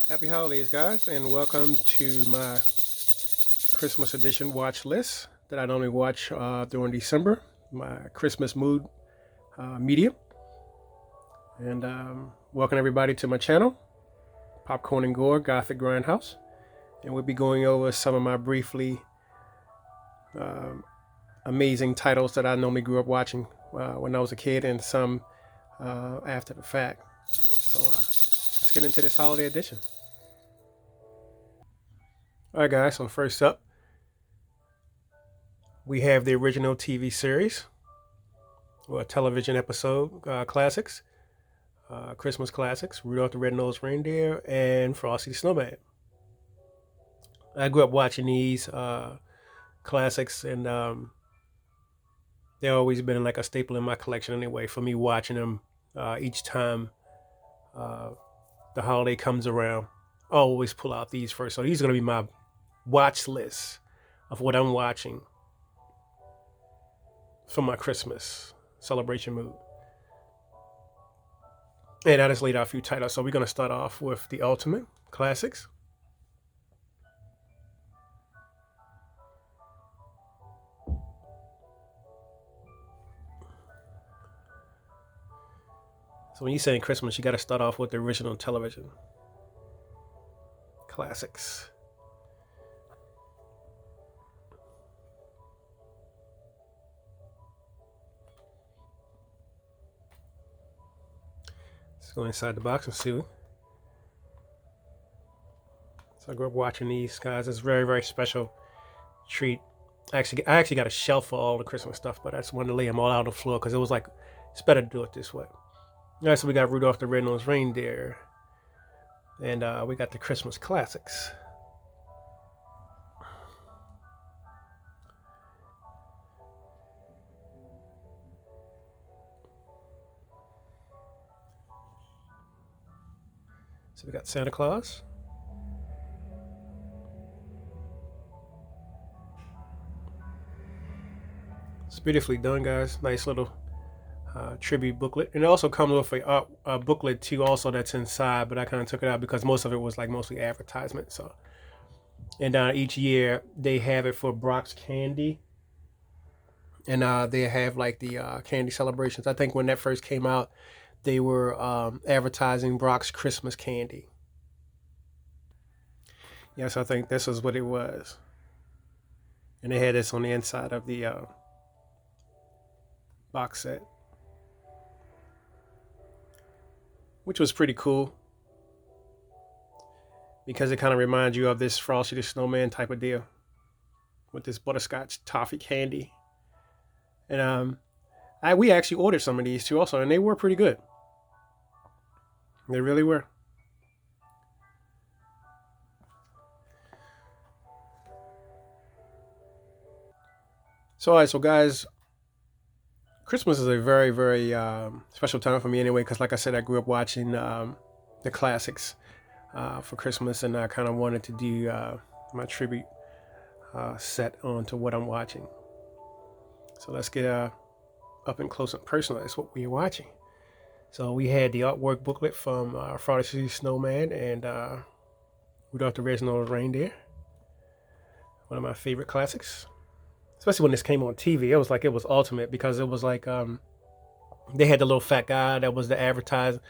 Happy holidays, guys, and welcome to my Christmas edition watch list that I normally watch during December, my Christmas mood media. And welcome everybody to my channel, Popcorn and Gore Gothic Grindhouse. And we'll be going over some of my briefly amazing titles that I normally grew up watching when I was a kid, and some after the fact. So let's get into this holiday edition. Alright guys, so first up we have the original TV series, or television episode classics, Christmas classics, Rudolph the Red-Nosed Reindeer and Frosty the Snowman. I grew up watching these classics, and they've always been like a staple in my collection anyway, for me watching them each time the holiday comes around. I always pull out these first. So these are going to be my watch list of what I'm watching for my Christmas celebration mood. And I just laid out a few titles. So we're going to start off with the Ultimate Classics. So when you're saying Christmas, you got to start off with the original television classics. Let's go inside the box and see. So I grew up watching these guys. It's a very, very special treat. I actually got a shelf for all the Christmas stuff, but I just wanted to lay them all out on the floor because it was like, it's better to do it this way. All right, so we got Rudolph the Red-Nosed Reindeer, and we got the Christmas classics. So we got Santa Claus. It's beautifully done, guys. Nice little tribute booklet, and it also comes with a booklet too, also that's inside. But I kind of took it out because most of it was like mostly advertisement. So, and each year they have it for Brock's Candy, and they have like the candy celebrations. I think when that first came out, they were advertising Brock's Christmas candy. Yes, I think this is what it was, and they had this on the inside of the box set, which was pretty cool because it kind of reminds you of this Frosty the Snowman type of deal with this butterscotch toffee candy. And we actually ordered some of these too also, and they were pretty good. They really were. So all right, so guys, Christmas is a very, very special time for me anyway, because like I said, I grew up watching the classics for Christmas, and I kind of wanted to do my tribute set onto what I'm watching. So let's get up and close and personal. That's what we're watching. So we had the artwork booklet from Frosty the Snowman and Rudolph the Red-Nosed Reindeer. One of my favorite classics. Especially when this came on TV, it was ultimate, because it was like they had the little fat guy that was the advertiser,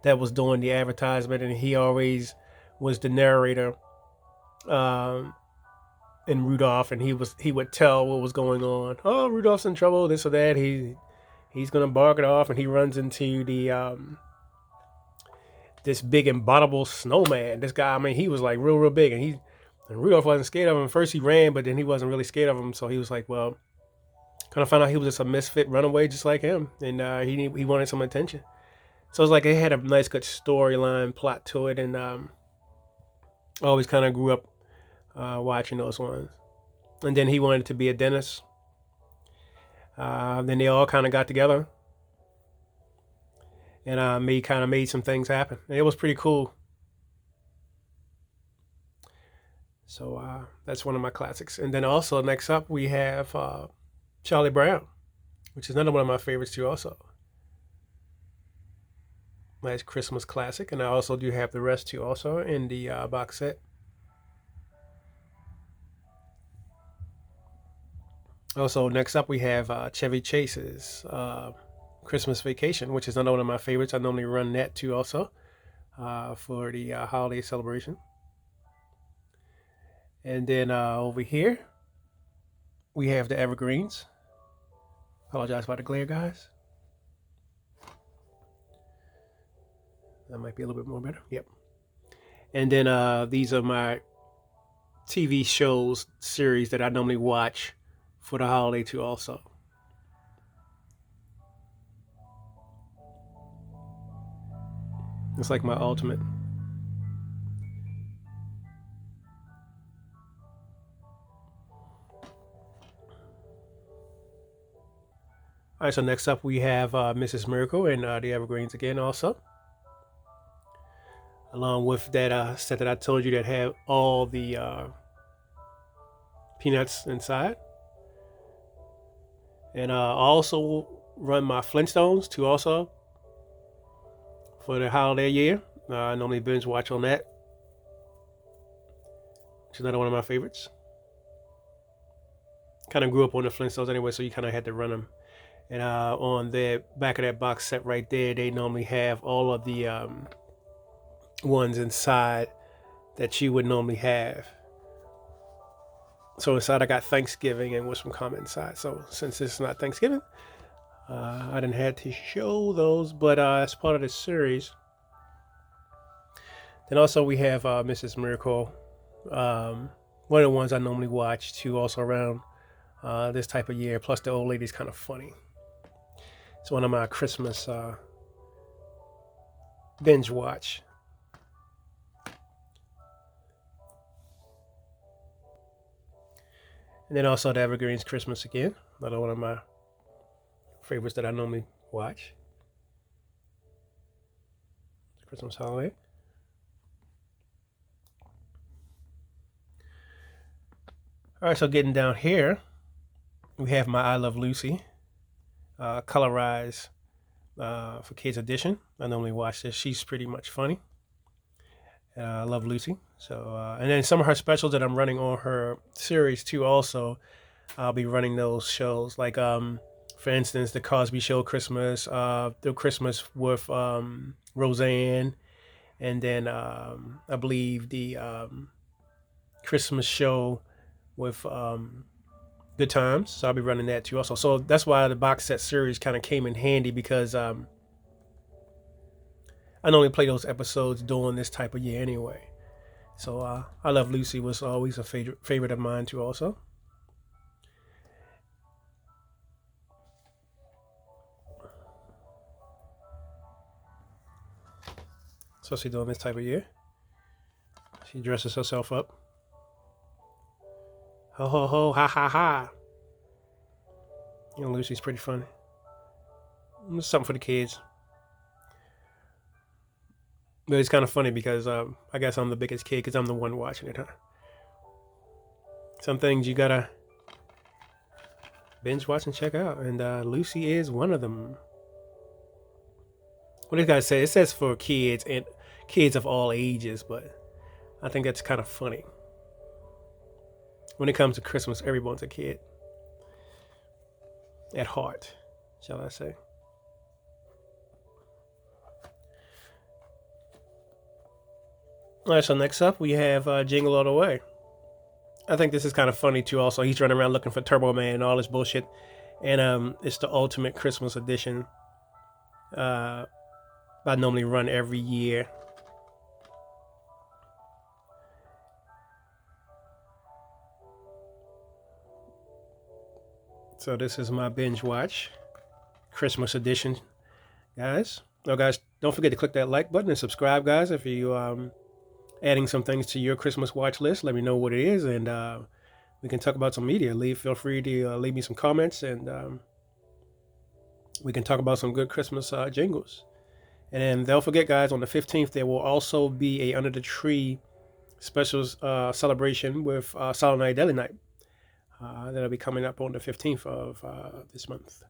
that was doing the advertisement, and he always was the narrator in Rudolph, and he would tell what was going on. Oh, Rudolph's in trouble, this or that. He's gonna bark it off, and he runs into the this big abominable snowman. This guy, I mean, he was like real big, and Rudolph wasn't scared of him. First he ran, but then he wasn't really scared of him. So he was like, well, kind of found out he was just a misfit runaway just like him. And he wanted some attention. So it's like it had a nice, good storyline plot to it. And I always kind of grew up watching those ones. And then he wanted to be a dentist. Then they all kind of got together and made some things happen. And it was pretty cool. So that's one of my classics. And then also next up we have Charlie Brown, which is another one of my favorites too also. Nice Christmas classic. And I also do have the rest too also in the box set. Also, next up we have Chevy Chase's Christmas Vacation, which is another one of my favorites. I normally run that too also for the holiday celebration. And then over here we have the Evergreens. Apologize about the glare, guys. That might be a little bit more better. Yep. And then these are my TV shows series that I normally watch for the holiday too also. It's like my ultimate. All right, so next up we have Mrs. Miracle and the Evergreens again also. Along with that set that I told you that have all the peanuts inside. And I also run my Flintstones too also for the holiday year. I normally binge watch on that, which is another one of my favorites. Kind of grew up on the Flintstones anyway, so you kind of had to run them. And on the back of that box set right there, they normally have all of the ones inside that you would normally have. So inside I got Thanksgiving and with some comment inside. So since this is not Thanksgiving, I didn't have to show those, but as part of the series. Then also we have Mrs. Miracle, one of the ones I normally watch too, also around this type of year. Plus the old lady's kind of funny. It's one of my Christmas binge watch. And then also the Evergreens Christmas again, another one of my favorites that I normally watch. Christmas holiday. All right, so getting down here, we have my I Love Lucy, colorized for kids edition. I normally watch this. She's pretty much funny. I love Lucy. So, and then some of her specials that I'm running on her series too. Also, I'll be running those shows. Like, for instance, the Cosby Show Christmas, the Christmas with Roseanne, and then I believe the Christmas show with Good Times. So I'll be running that too. Also, so that's why the box set series kind of came in handy because I normally play those episodes during this type of year anyway. So I Love Lucy was always a favorite of mine too also. Especially during this type of year. She dresses herself up. Ho ho ho, ha ha ha. You know, Lucy's pretty funny. It's something for the kids. But it's kind of funny because I guess I'm the biggest kid because I'm the one watching it, huh? Some things you gotta binge watch and check out, and Lucy is one of them. What does guys say? It says for kids and kids of all ages, but I think that's kind of funny. When it comes to Christmas, everyone's a kid. At heart, shall I say. All right, so next up we have Jingle All the Way. I think this is kind of funny too. Also, he's running around looking for Turbo Man and all this bullshit, and it's the ultimate Christmas edition. I normally run every year. So this is my binge watch, Christmas edition, guys. Oh, guys, don't forget to click that like button and subscribe, guys. If you adding some things to your Christmas watch list, let me know what it is, and we can talk about some media. Feel free to leave me some comments, and we can talk about some good Christmas jingles. And then don't forget, guys, on the 15th, there will also be a Under the Tree special celebration with Silent Night Deadly Night. That'll be coming up on the 15th of this month.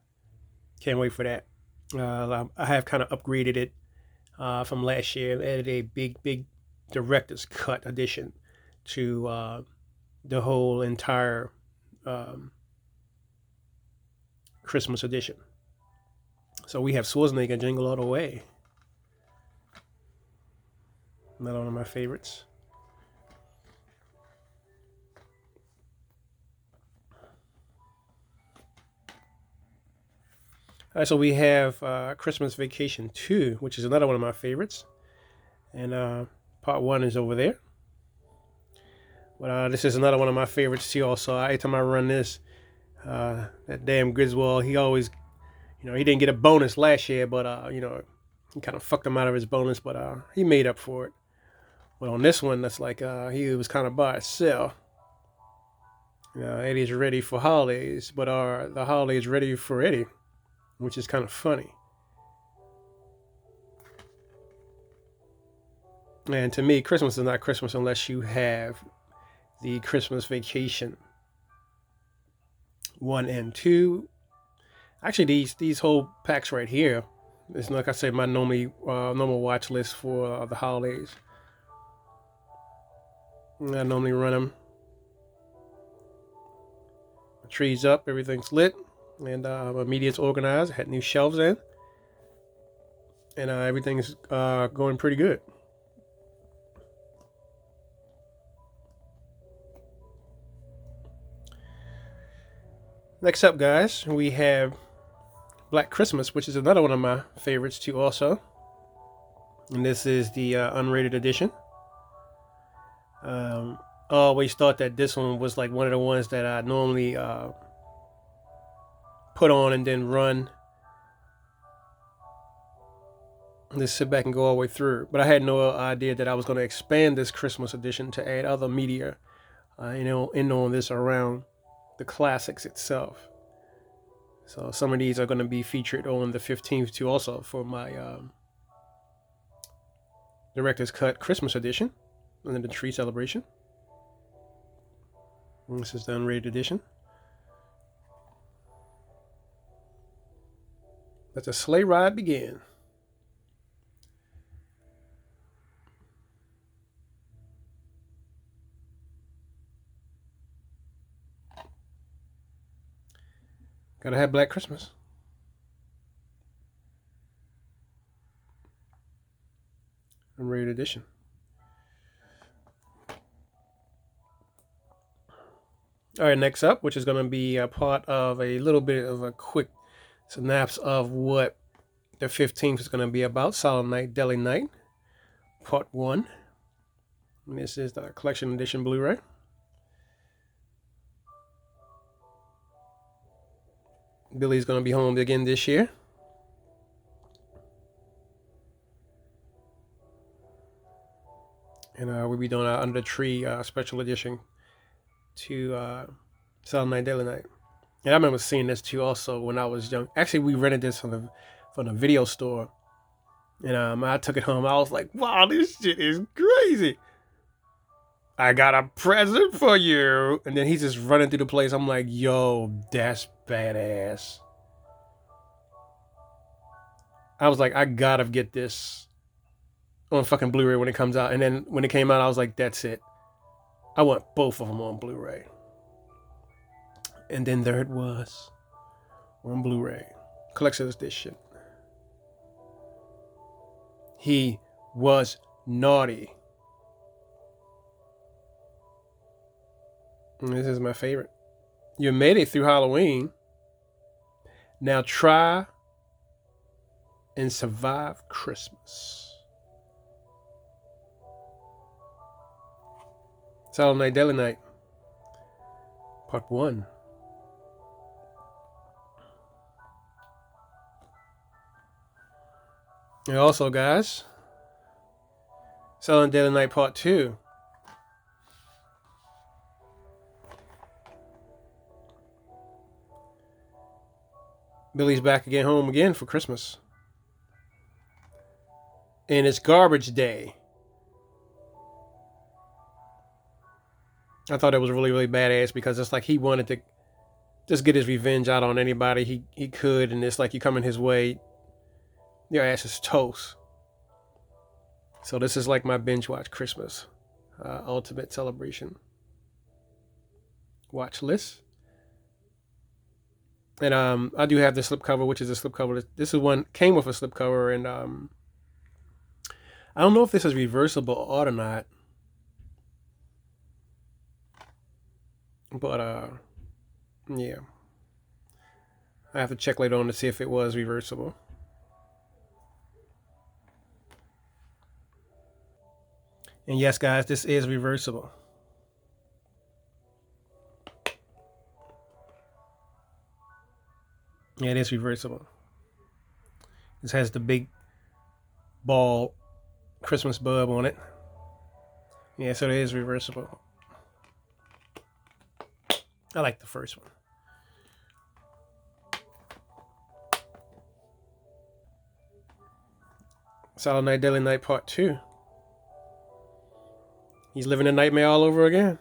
Can't wait for that. I have kind of upgraded it from last year and added a big director's cut edition to the whole entire Christmas edition. So we have Schwarzenegger, Jingle All the Way. Another one of my favorites. All right, so we have Christmas Vacation 2, which is another one of my favorites. And part 1 is over there. But this is another one of my favorites too also. Every time I run this, that damn Griswold, he always, he didn't get a bonus last year, but, he kind of fucked him out of his bonus, but he made up for it. But on this one, that's like he was kind of by itself. Eddie's ready for holidays, but the holidays ready for Eddie, which is kind of funny. And to me, Christmas is not Christmas unless you have the Christmas Vacation 1 and 2. Actually, these whole packs right here is, like I said, my normal watch list for the holidays. I normally run them. The tree's up, everything's lit, and my media's organized. I had new shelves in, and everything's going pretty good. Next up, guys, we have Black Christmas, which is another one of my favorites too also. And this is the unrated edition. I always thought that this one was like one of the ones that I normally put on and then run. Just sit back and go all the way through. But I had no idea that I was going to expand this Christmas edition to add other media, in on this around the classics itself. So some of these are going to be featured on the 15th too also for my Director's Cut Christmas edition under the tree celebration. And this is the unrated edition. Let the sleigh ride begin. Gotta have Black Christmas. Unrated edition. All right, next up, which is going to be a part of a little bit of a quick synopsis of what the 15th is going to be about. Silent Night, Deadly Night, part 1. And this is the collection edition Blu-ray. Billy's going to be home again this year. And we'll be doing our Under the Tree special edition to Silent Night, Deadly Night. And I remember seeing this too also when I was young. Actually, we rented this from the video store. And I took it home. I was like, wow, this shit is crazy. I got a present for you. And then he's just running through the place. I'm like, yo, that's badass. I was like, I gotta get this on fucking Blu-ray when it comes out. And then when it came out, I was like, that's it. I want both of them on Blu-ray. And then there it was on Blu-ray. Collector's edition. He was naughty. And this is my favorite. You made it through Halloween. Now try and survive Christmas. Silent Night, Deadly Night, part 1. And also, guys, Silent Night, Deadly Night, part 2. Billy's back again, home again for Christmas. And it's garbage day. I thought it was really, really badass because it's like he wanted to just get his revenge out on anybody he could. And it's like you coming his way, your ass is toast. So this is like my binge watch Christmas ultimate celebration watch list. And I do have the slipcover, which is a slipcover. This is one came with a slipcover, and I don't know if this is reversible or not. But yeah, I have to check later on to see if it was reversible. And yes, guys, this is reversible. Yeah, it is reversible. This has the big ball Christmas bulb on it. Yeah, so it is reversible. I like the first one. Silent Night, Deadly Night Part 2. He's living a nightmare all over again.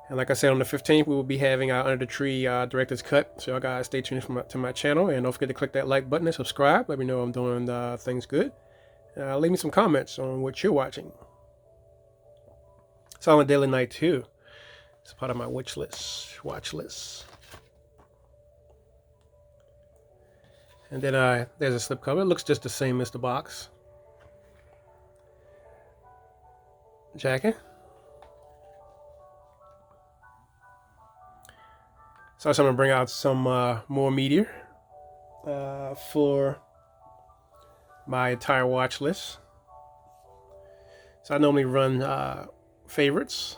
And like I said, on the 15th, we will be having our Under the Tree Director's Cut. So y'all guys stay tuned to my channel. And don't forget to click that like button and subscribe. Let me know I'm doing things good. Leave me some comments on what you're watching. Silent Deadly Night 2. It's part of my watch list. And then there's a slipcover. It looks just the same as the box. Jacket. So I'm going to bring out some more media for my entire watch list. So I normally run favorites.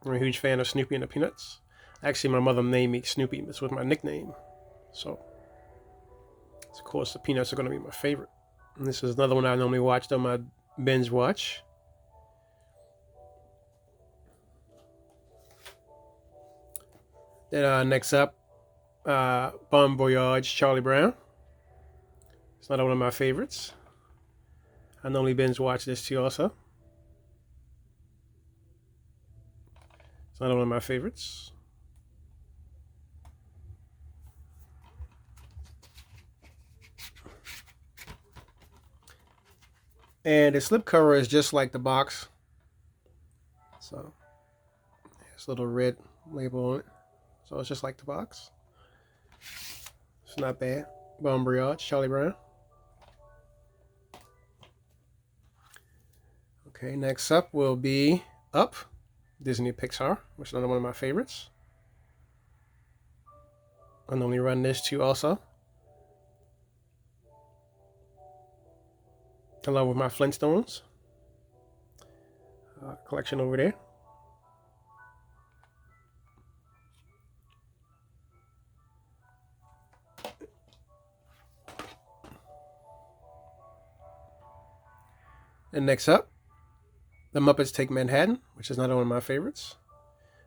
I'm a huge fan of Snoopy and the Peanuts. Actually, my mother named me Snoopy. This was my nickname. So, of course, the Peanuts are going to be my favorite. And this is another one I normally watched on my binge watch. Then next up, Bon Voyage, Charlie Brown. It's another one of my favorites. I normally binge watch this too also. It's another one of my favorites. And the slipcover is just like the box. So, there's a little red label on it. So it's just like the box. It's not bad. Bon Voyage, Charlie Brown. Okay, next up will be Up, Disney Pixar, which is another one of my favorites. I normally run this too also. Along with my Flintstones collection over there. And next up, The Muppets Take Manhattan, which is another one of my favorites.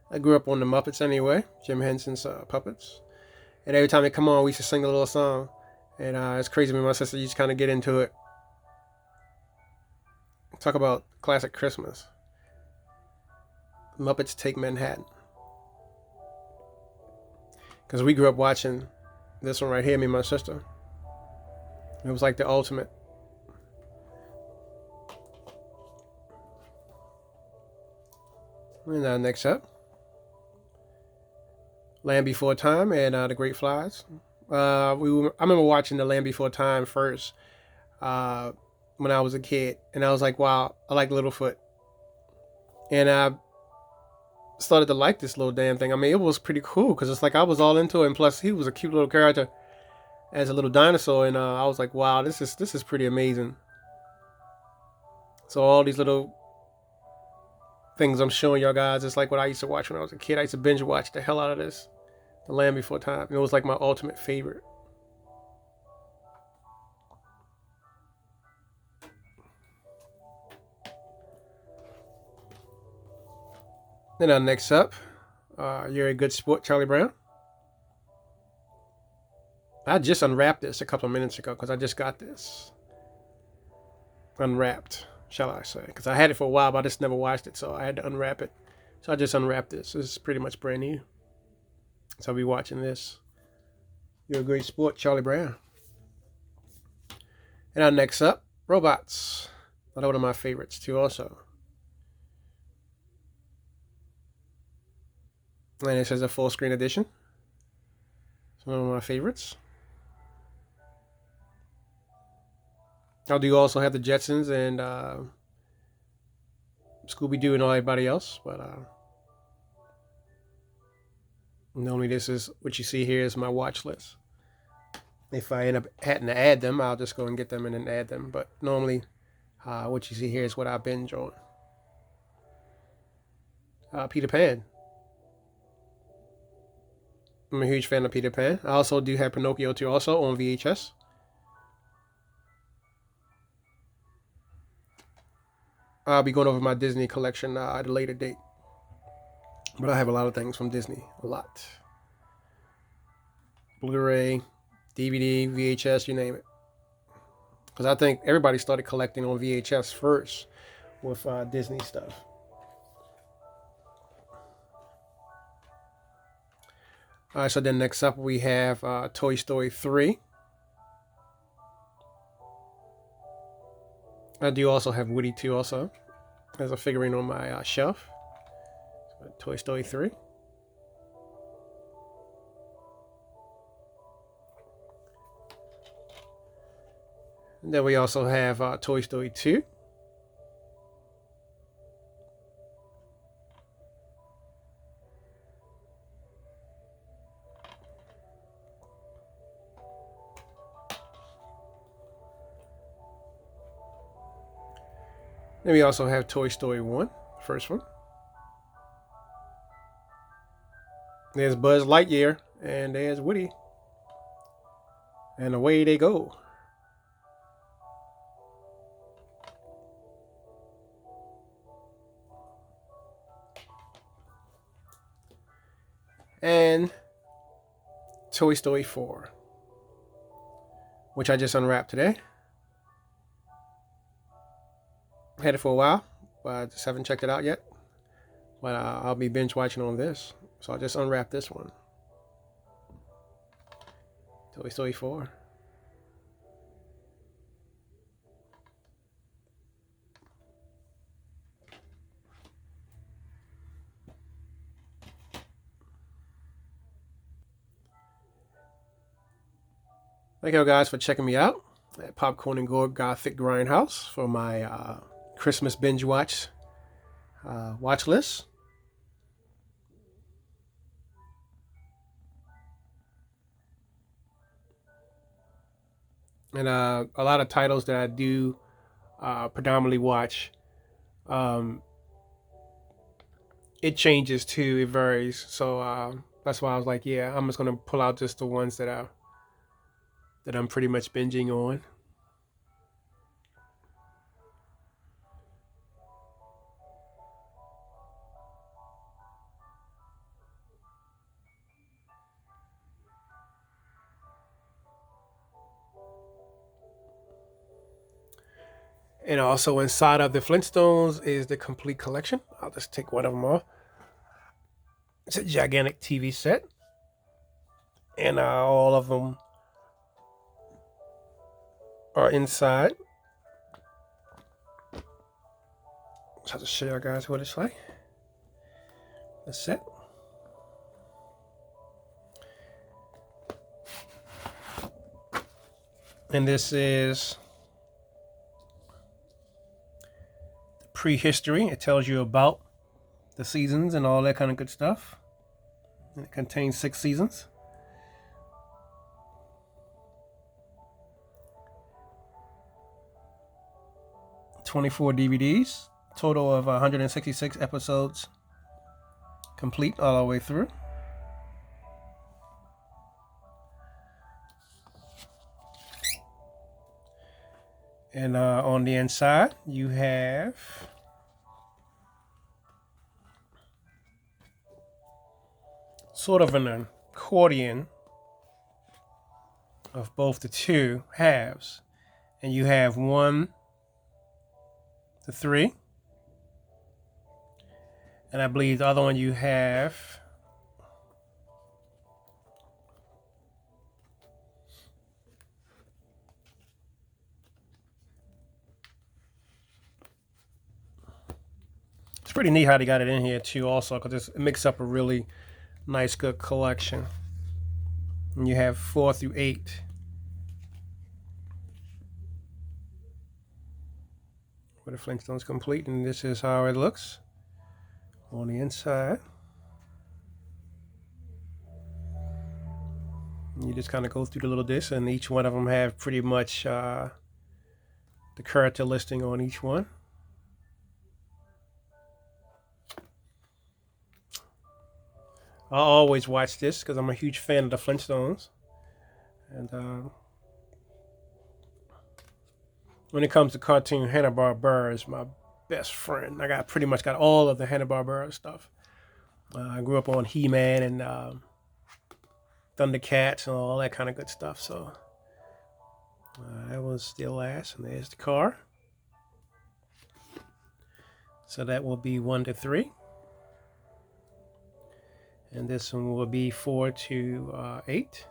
I grew up on the Muppets anyway, Jim Henson's puppets. And every time they come on, we used to sing a little song. And it's crazy, me and my sister used to kind of get into it. Talk about classic Christmas. Muppets Take Manhattan. Because we grew up watching this one right here, me and my sister. It was like the ultimate. And next up, Land Before Time and The Great Flies. I remember watching The Land Before Time first when I was a kid, and I was like, wow, I like Littlefoot. And I started to like this little damn thing. I mean, it was pretty cool because it's like I was all into it, and plus he was a cute little character as a little dinosaur, and I was like, wow, this is pretty amazing. So all these little things I'm showing y'all guys, it's like what I used to watch when I was a kid. I used to binge watch the hell out of this, The Land Before Time. And it was like my ultimate favorite. Then next up, You're a Good Sport, Charlie Brown. I just unwrapped this a couple of minutes ago because I just got this unwrapped, shall I say, because I had it for a while, but I just never watched it, so I had to unwrap it. So I just unwrapped this. This is pretty much brand new. So I'll be watching this. You're a Great Sport, Charlie Brown. And next up, robots. Another one of my favorites too also. And this is a full screen edition. It's one of my favorites. I do also have the Jetsons and Scooby-Doo and all everybody else, but normally this is what you see here is my watch list. If I end up having to add them, I'll just go and get them and then add them. But normally, what you see here is what I binge on. Peter Pan. I'm a huge fan of Peter Pan. I also do have Pinocchio too, also on VHS. I'll be going over my Disney collection at a later date. But I have a lot of things from Disney. A lot. Blu-ray, DVD, VHS, you name it. Because I think everybody started collecting on VHS first with Disney stuff. Alright, so then next up we have Toy Story 3. I do also have Woody 2 also as a figurine on my shelf. So, Toy Story 3. And then we also have Toy Story 2. Then we also have Toy Story 1, first one. There's Buzz Lightyear, and there's Woody. And away they go. And Toy Story 4, which I just unwrapped today. Had it for a while, but I just haven't checked it out yet. But I'll be binge watching on this, so I'll just unwrap this one. Toy Story 4. Thank you guys for checking me out at Popcorn and Gore Gothic Grindhouse for my Christmas binge watch list. And a lot of titles that I do predominantly watch, it changes too, it varies. So that's why I was like, yeah, I'm just gonna pull out just the ones that I'm pretty much binging on. And also inside of the Flintstones is the complete collection. I'll just take one of them off. It's a gigantic TV set. And all of them are inside. So I'll just show you guys what it's like. The set. And this is prehistory. It tells you about the seasons and all that kind of good stuff. And it contains 6 seasons. "24 DVDs, total of 166 episodes, complete all the way through. And on the inside, you have sort of an accordion of both the two halves. And you have 1 to 3. And I believe the other one you have pretty neat how they got it in here too also, because it makes up a really nice, good collection. And you have 4 through 8. With the Flintstones complete, and this is how it looks on the inside. You just kind of go through the little discs, and each one of them have pretty much the character listing on each one. I always watch this because I'm a huge fan of the Flintstones. And when it comes to cartoon, Hanna-Barbera is my best friend. I pretty much got all of the Hanna-Barbera stuff. I grew up on He-Man and Thundercats and all that kind of good stuff. So that was the last, and there's the car. So that will be 1 to 3. And this one will be 4 to 8.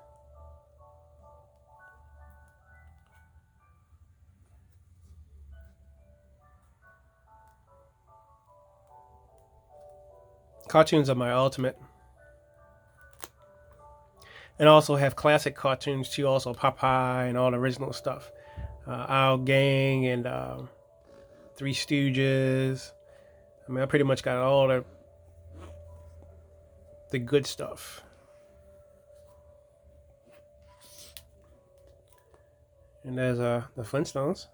Cartoons are my ultimate. And I also have classic cartoons too, also Popeye and all the original stuff. Owl Gang and Three Stooges. I mean, I pretty much got all the good stuff. And there's the Flintstones.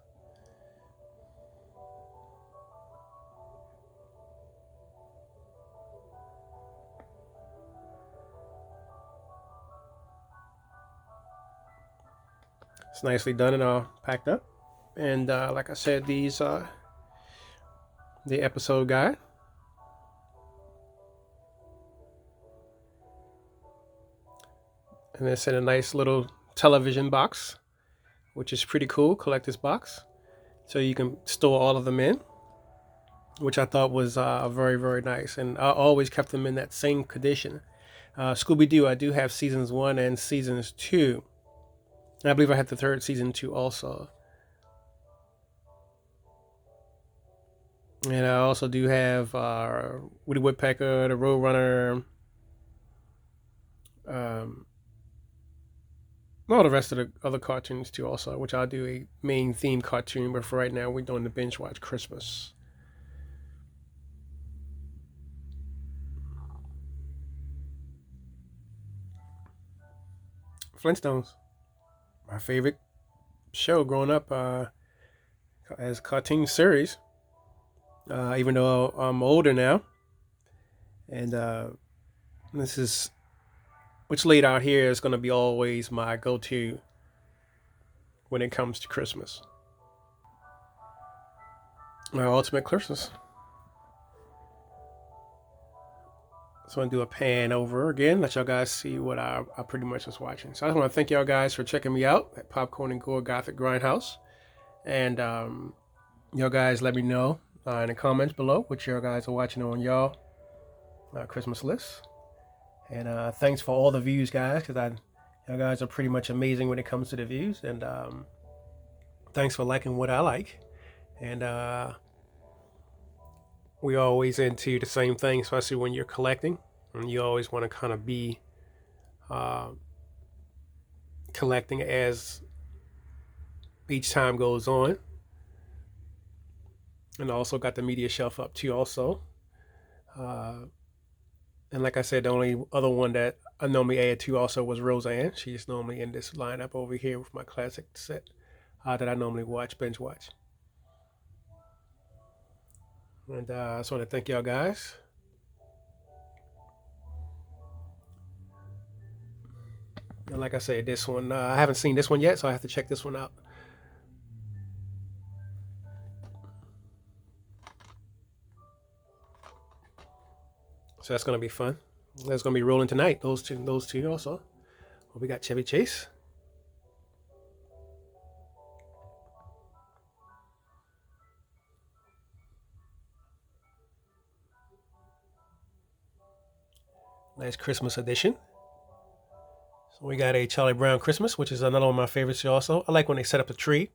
It's nicely done and all packed up. And like I said, these are the episode guide. And it's in a nice little television box, which is pretty cool, collector's box. So you can store all of them in, which I thought was very, very nice. And I always kept them in that same condition. Scooby-Doo, I do have seasons 1 and seasons 2. And I believe I had the 3rd season too also. And I also do have Woody Woodpecker, the Roadrunner, all the rest of the other cartoons too also, which I'll do a main theme cartoon, but for right now we're doing the binge watch Christmas. Flintstones, my favorite show growing up as a cartoon series. Even though I'm older now, and this is what's laid out here is going to be always my go-to when it comes to Christmas. My ultimate Christmas. So I'm going to do a pan over again, let y'all guys see what I pretty much was watching. So I just want to thank y'all guys for checking me out at Popcorn and Gore Gothic Grindhouse. And y'all guys let me know in the comments below what y'all guys are watching on y'all Christmas list. And thanks for all the views, guys, because y'all guys are pretty much amazing when it comes to the views. And thanks for liking what I like. And we're always into the same thing, especially when you're collecting. And you always want to kind of be collecting as each time goes on. And I also got the media shelf up too also. And like I said, the only other one that I normally add to also was Roseanne. She's normally in this lineup over here with my classic set that I normally binge watch. And I just want to thank y'all guys. And like I said, this one, I haven't seen this one yet, so I have to check this one out. So that's going to be fun. That's going to be rolling tonight. Those two also. Well, we got Chevy Chase. Nice Christmas edition. So we got a Charlie Brown Christmas, which is another one of my favorites also. I like when they set up the tree.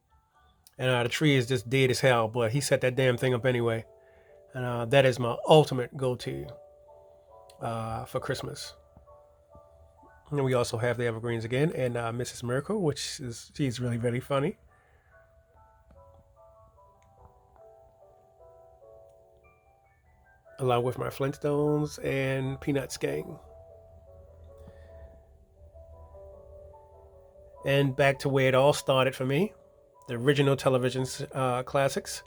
And the tree is just dead as hell, but he set that damn thing up anyway. And that is my ultimate go-to for Christmas. And we also have the Evergreens again, and Mrs. Miracle, which is, she's really very funny. Along with my Flintstones and Peanuts gang. And back to where it all started for me, the original television classics,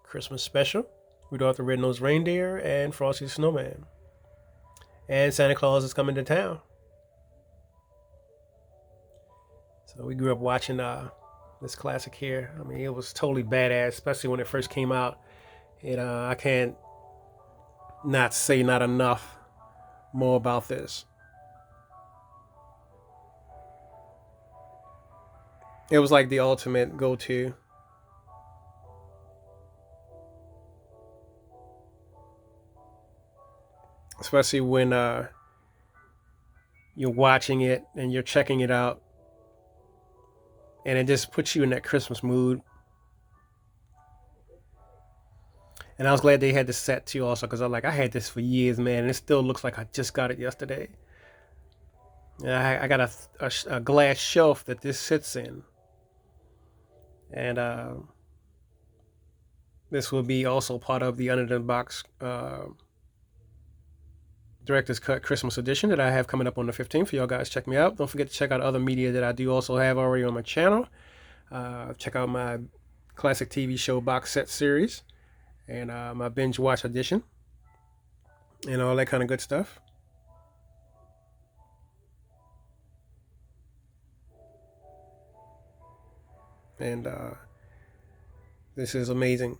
Christmas Special, Rudolph the Red-Nosed Reindeer, and Frosty the Snowman. And Santa Claus is Coming to Town. So we grew up watching this classic here. I mean, it was totally badass, especially when it first came out. And I can't not say not enough more about this. It was like the ultimate go-to. Especially when you're watching it and you're checking it out, and it just puts you in that Christmas mood. And I was glad they had this set too also, because I had this for years, man, and it still looks like I just got it yesterday. And I got a glass shelf that this sits in. And this will be also part of the Under the Box Director's Cut Christmas edition that I have coming up on the 15th. For y'all guys, check me out. Don't forget to check out other media that I do also have already on my channel. Check out my classic TV show box set series, and my binge watch edition, and all that kind of good stuff. And this is amazing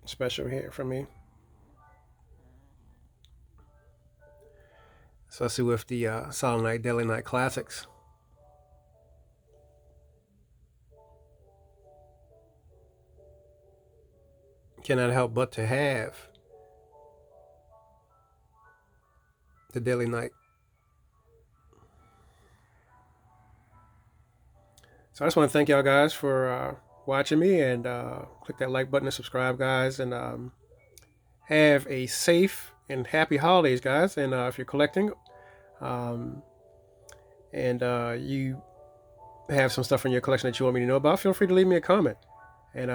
special here for me, especially with the Silent Night, Deadly Night classics. Cannot help but to have the Deadly Night. So I just want to thank y'all guys for watching me, and click that like button and subscribe, guys, and have a safe and happy holidays, guys. And if you're collecting and you have some stuff in your collection that you want me to know about, feel free to leave me a comment. And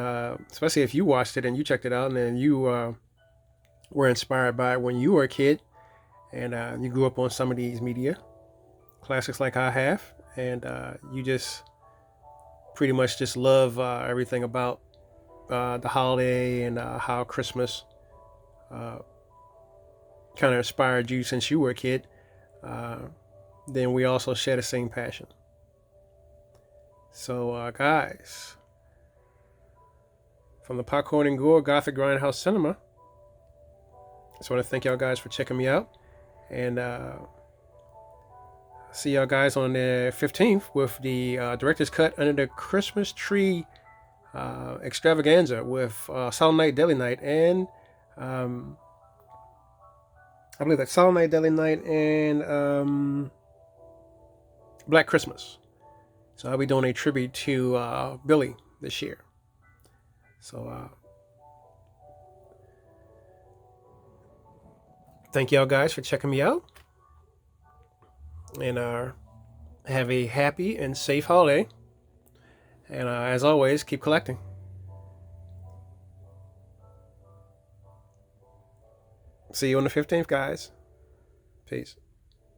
especially if you watched it and you checked it out, and then you were inspired by it when you were a kid, and you grew up on some of these media classics like I have, and you just pretty much just love everything about the holiday, and how Christmas kind of inspired you since you were a kid, then we also share the same passion. So guys, from the Popcorn and Gore Gothic Grindhouse Cinema, I just want to thank y'all guys for checking me out, and see y'all guys on the 15th with the Director's Cut Under the Christmas Tree extravaganza with Silent Night, Deadly Night, and I believe that's Silent Night, Deadly Night, and Black Christmas. So I'll be doing a tribute to Billy this year. So thank y'all guys for checking me out, and have a happy and safe holiday, and as always, keep collecting. See you on the 15th, guys. Peace.